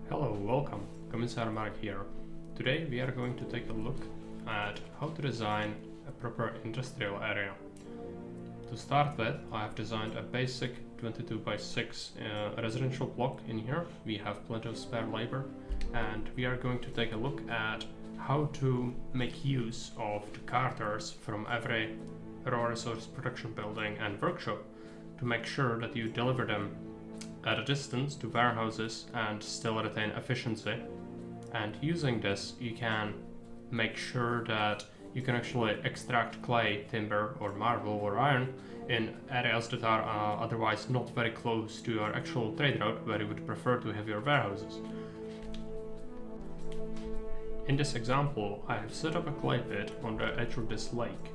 Hello, welcome. Commissar Mark here. Today we are going to take a look at how to design a proper industrial area. To start with, I have designed a basic 22 by 6 residential block in here. We have plenty of spare labor, and we are going to take a look at how to make use of the carters from every raw resource production building and workshop to make sure that you deliver them at a distance to warehouses and still retain efficiency. And using this, you can make sure that you can actually extract clay, timber, or marble or iron in areas that are otherwise not very close to your actual trade route where you would prefer to have your warehouses. In this example, I have set up a clay pit on the edge of this lake,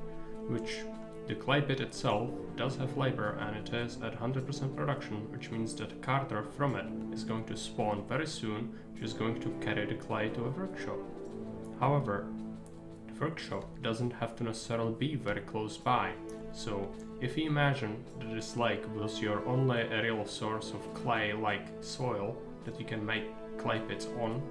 which the clay pit itself does have labor and it is at 100% production, which means that a carter from it is going to spawn very soon, which is going to carry the clay to a workshop. However, the workshop doesn't have to necessarily be very close by, so if you imagine that this lake was your only real source of clay-like soil that you can make clay pits on,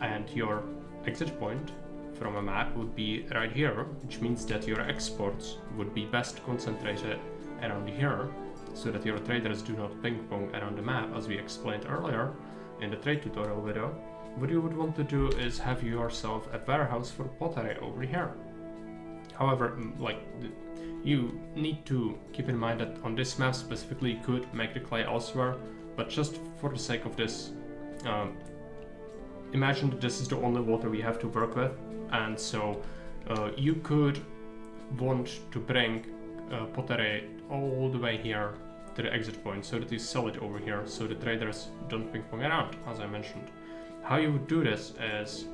and your exit point from a map would be right here, which means that your exports would be best concentrated around here, so that your traders do not ping pong around the map, as we explained earlier in the trade tutorial video. What you would want to do is have yourself a warehouse for pottery over here. However, you need to keep in mind that on this map specifically you could make the clay elsewhere, but just for the sake of this, imagine that this is the only water we have to work with, and so you could want to bring pottery all the way here to the exit point so that you sell it over here so the traders don't ping pong around, as I mentioned. How you would do this is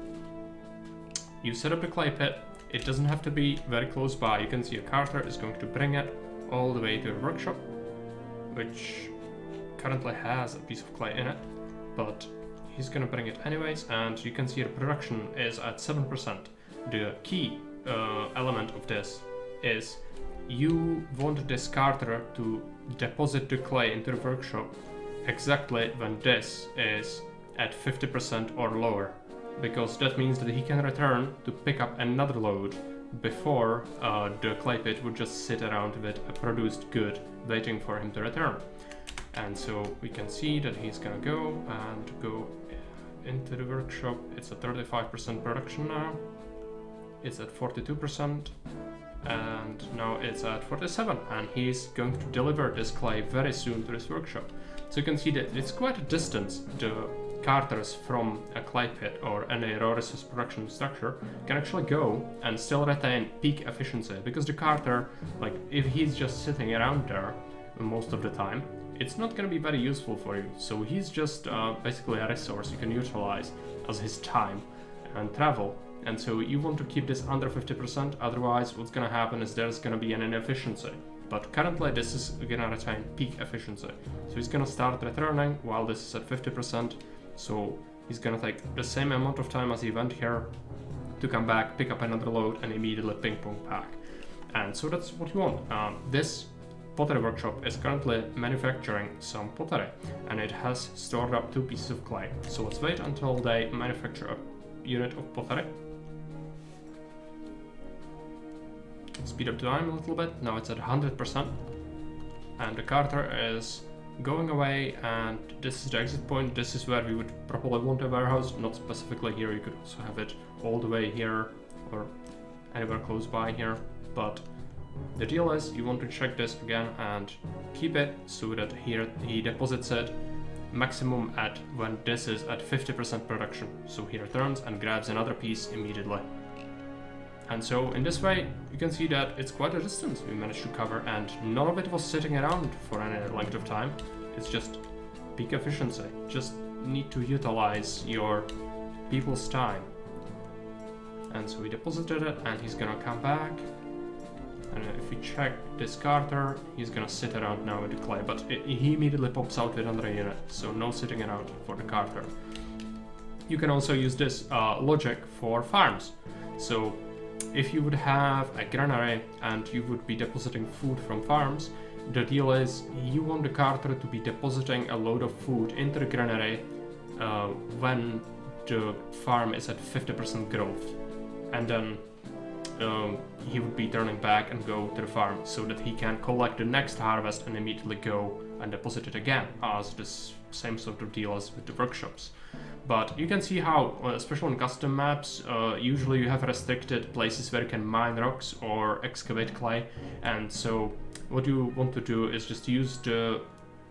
you set up the clay pit. It doesn't have to be very close by. You can see a carter is going to bring it all the way to the workshop, which currently has a piece of clay in it, but he's gonna bring it anyways, and you can see the production is at 7%. The key element of this is you want this carter to deposit the clay into the workshop exactly when this is at 50% or lower, because that means that he can return to pick up another load before the clay pit would just sit around with a produced good waiting for him to return. And so we can see that he's gonna go into the workshop. It's at 35% production now. It's at 42%, and now it's at 47%, and he's going to deliver this clay very soon to this workshop. So you can see that it's quite a distance. The carters from a clay pit or any raw resource production structure can actually go and still retain peak efficiency, because the carter, if he's just sitting around there most of the time, it's not going to be very useful for you. So he's just basically a resource you can utilize as his time and travel. And so you want to keep this under 50%, otherwise what's going to happen is there's going to be an inefficiency. But currently this is going to retain peak efficiency. So he's going to start returning while this is at 50%. So he's going to take the same amount of time as he went here to come back, pick up another load, and immediately ping pong back. And so that's what you want. This pottery workshop is currently manufacturing some pottery, and it has stored up 2 pieces of clay. So let's wait until they manufacture a unit of pottery. Speed up time a little bit. Now it's at 100%, and the carter is going away, and this is the exit point. This is where we would probably want a warehouse, not specifically here. You could also have it all the way here or anywhere close by here, but the deal is you want to check this again and keep it so that here he deposits it maximum at when this is at 50% production. So he returns and grabs another piece immediately. And so in this way you can see that it's quite a distance we managed to cover, and none of it was sitting around for any length of time. It's just peak efficiency. Just need to utilize your people's time. And so we deposited it, and he's gonna come back. And if we check this carter, he's gonna sit around now with the clay, but he immediately pops out with another unit, so no sitting around for the carter. You can also use this logic for farms. So if you would have a granary and you would be depositing food from farms, the deal is you want the carter to be depositing a load of food into the granary when the farm is at 50% growth, and then he would be turning back and go to the farm so that he can collect the next harvest and immediately go and deposit it again, as this same sort of deal as with the workshops. But you can see how, especially on custom maps, usually you have restricted places where you can mine rocks or excavate clay, and so what you want to do is just use the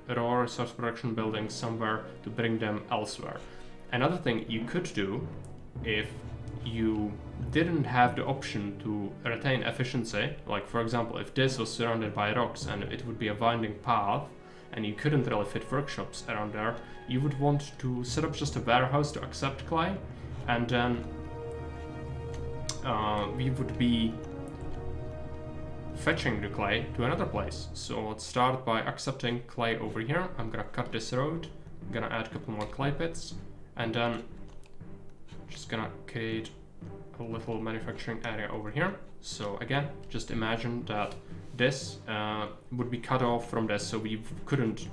raw resource production buildings somewhere to bring them elsewhere. Another thing you could do, if you didn't have the option to retain efficiency, like for example if this was surrounded by rocks and it would be a winding path and you couldn't really fit workshops around there, you would want to set up just a warehouse to accept clay, and then we would be fetching the clay to another place. So let's start by accepting clay over here. I'm gonna cut this road, I'm gonna add a couple more clay pits, and then just gonna create a little manufacturing area over here. So again, just imagine that this would be cut off from this, so we couldn't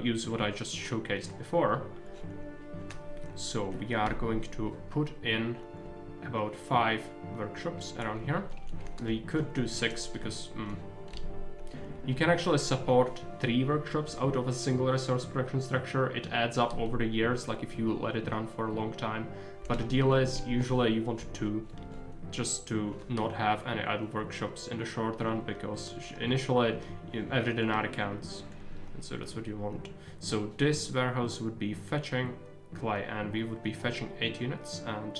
use what I just showcased before. So we are going to put in about 5 workshops around here. We could do 6 because you can actually support 3 workshops out of a single resource production structure. It adds up over the years, like if you let it run for a long time. But the deal is, usually you want to just to not have any idle workshops in the short run, because initially every denarii counts, and so that's what you want. So this warehouse would be fetching clay, and we would be fetching 8 units, and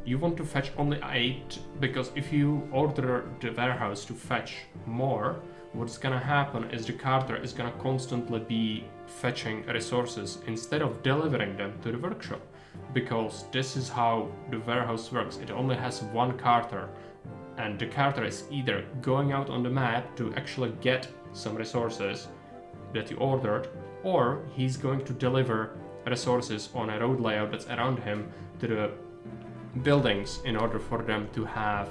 you want to fetch only 8, because if you order the warehouse to fetch more, what's gonna happen is the carter is gonna constantly be fetching resources instead of delivering them to the workshop, because this is how the warehouse works. It only has one carter, and the carter is either going out on the map to actually get some resources that you ordered, or he's going to deliver resources on a road layout that's around him to the buildings in order for them to have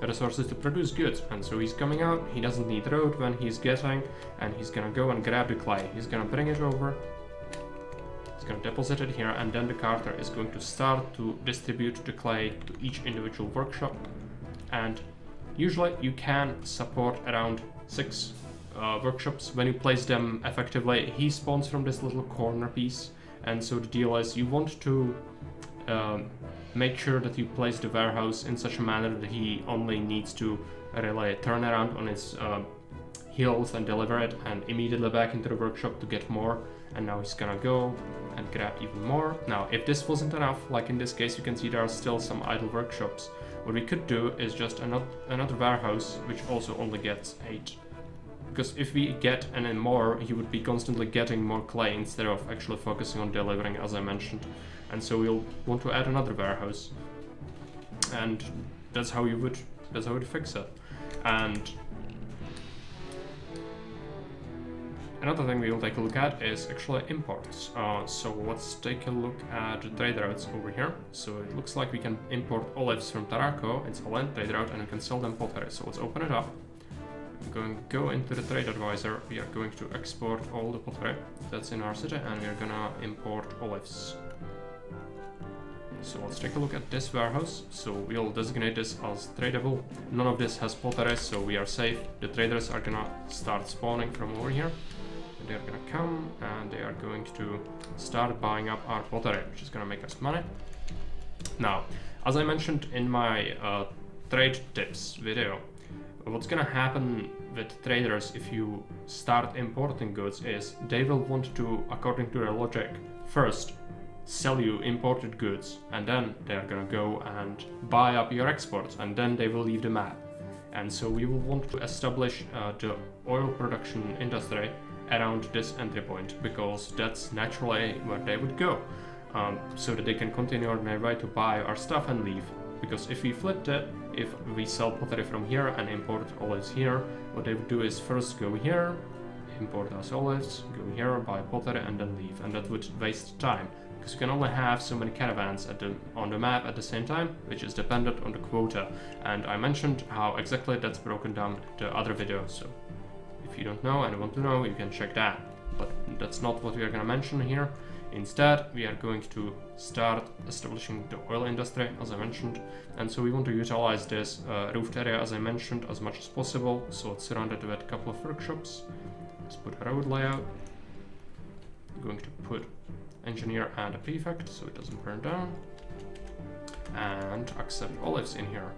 resources to produce goods. And so he's coming out, he doesn't need road when he's getting, and he's gonna go and grab the clay. He's gonna bring it over, he's gonna deposit it here, and then the carter is going to start to distribute the clay to each individual workshop. And usually you can support around 6 workshops when you place them effectively. He spawns from this little corner piece, and so the deal is you want to make sure that you place the warehouse in such a manner that he only needs to really turn around on his heels and deliver it, and immediately back into the workshop to get more. And now he's gonna go and grab even more. Now, if this wasn't enough, like in this case, you can see there are still some idle workshops. What we could do is just another warehouse, which also only gets 8. Because if we get any more, he would be constantly getting more clay instead of actually focusing on delivering, as I mentioned. And so we'll want to add another warehouse, and that's how you would fix it. And another thing we will take a look at is actually imports. So let's take a look at the trade routes over here. So it looks like we can import olives from Tarako. It's a land trade route, and we can sell them pottery. So let's open it up. I'm going to go into the trade advisor. We are going to export all the pottery that's in our city, and we are gonna import olives. So let's take a look at this warehouse. So we'll designate this as tradable. None of this has pottery, so we are safe. The traders are gonna start spawning from over here. And they're gonna come and they are going to start buying up our pottery, which is gonna make us money. Now, as I mentioned in my trade tips video, what's gonna happen with traders if you start importing goods is they will want to, according to their logic, first sell you imported goods, and then they are gonna go and buy up your exports, and then they will leave the map. And so we will want to establish the oil production industry around this entry point, because that's naturally where they would go, so that they can continue on their way to buy our stuff and leave. Because if we flipped it, if we sell pottery from here and import olives here, what they would do is first go here, import us olives, go here, buy pottery, and then leave. And that would waste time, because you can only have so many caravans on the map at the same time, which is dependent on the quota. And I mentioned how exactly that's broken down in the other video, so if you don't know and want to know, you can check that. but that's not what we are going to mention here. Instead, we are going to start establishing the oil industry, as I mentioned, and so we want to utilize this roofed area, as I mentioned, as much as possible. So it's surrounded with a couple of workshops. Let's put a road layout. I'm going to put engineer and a prefect so it doesn't burn down, and accept olives in here.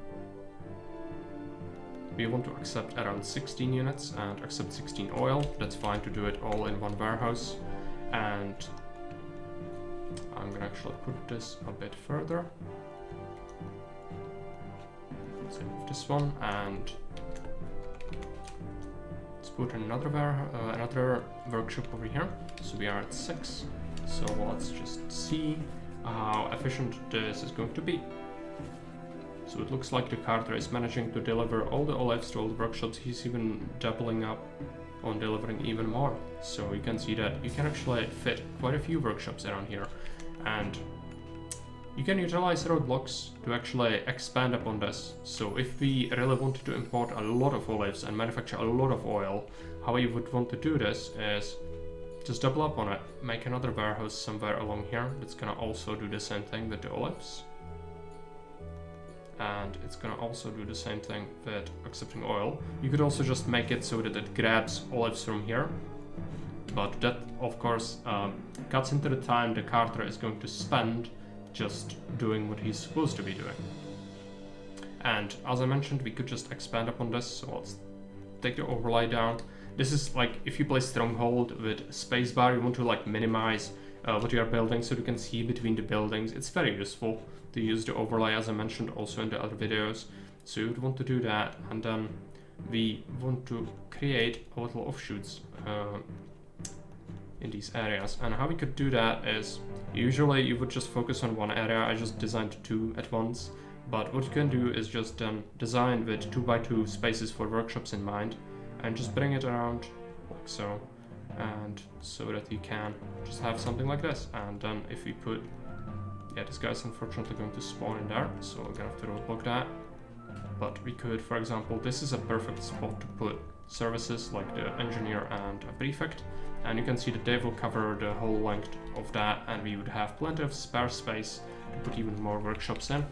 We want to accept around 16 units and accept 16 oil. That's fine to do it all in one warehouse. And I'm gonna actually put this a bit further. Let's remove this one and let's put another workshop over here. So we are at 6. So let's just see how efficient this is going to be. So it looks like the carter is managing to deliver all the olives to all the workshops. He's even doubling up on delivering even more. So you can see that you can actually fit quite a few workshops around here. And you can utilize roadblocks to actually expand upon this. So if we really wanted to import a lot of olives and manufacture a lot of oil, how we would want to do this is just double up on it. Make another warehouse somewhere along here that's gonna also do the same thing with the olives. And it's gonna also do the same thing with accepting oil. You could also just make it so that it grabs olives from here, but that of course cuts into the time the carter is going to spend just doing what he's supposed to be doing. And as I mentioned, we could just expand upon this. So let's take the overlay down. This is like if you play Stronghold with spacebar, you want to like minimize what you are building so you can see between the buildings. It's very useful to use the overlay, as I mentioned also in the other videos. So you would want to do that, and then we want to create a little offshoots in these areas. And how we could do that is usually you would just focus on one area. I just designed 2 at once, but what you can do is just design with 2x2 spaces for workshops in mind and just bring it around like so, and so that you can just have something like this. And then if we put, yeah, this guy's unfortunately going to spawn in there, so we're gonna have to roadblock that. But we could, for example, this is a perfect spot to put services like the engineer and a prefect, and you can see that they will cover the whole length of that, and we would have plenty of spare space to put even more workshops in.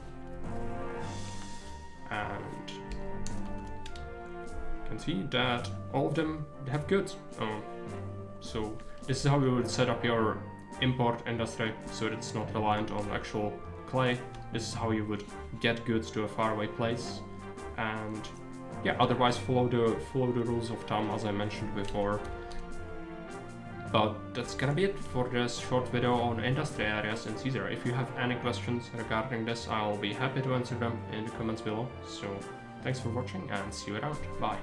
And you can see that all of them have goods. So this is how you would set up your import industry so that it's not reliant on actual clay. This is how you would get goods to a faraway place. And yeah, otherwise follow the rules of thumb as I mentioned before. But that's gonna be it for this short video on industry areas in Caesar. If you have any questions regarding this, I'll be happy to answer them in the comments below. So thanks for watching and see you around. Bye.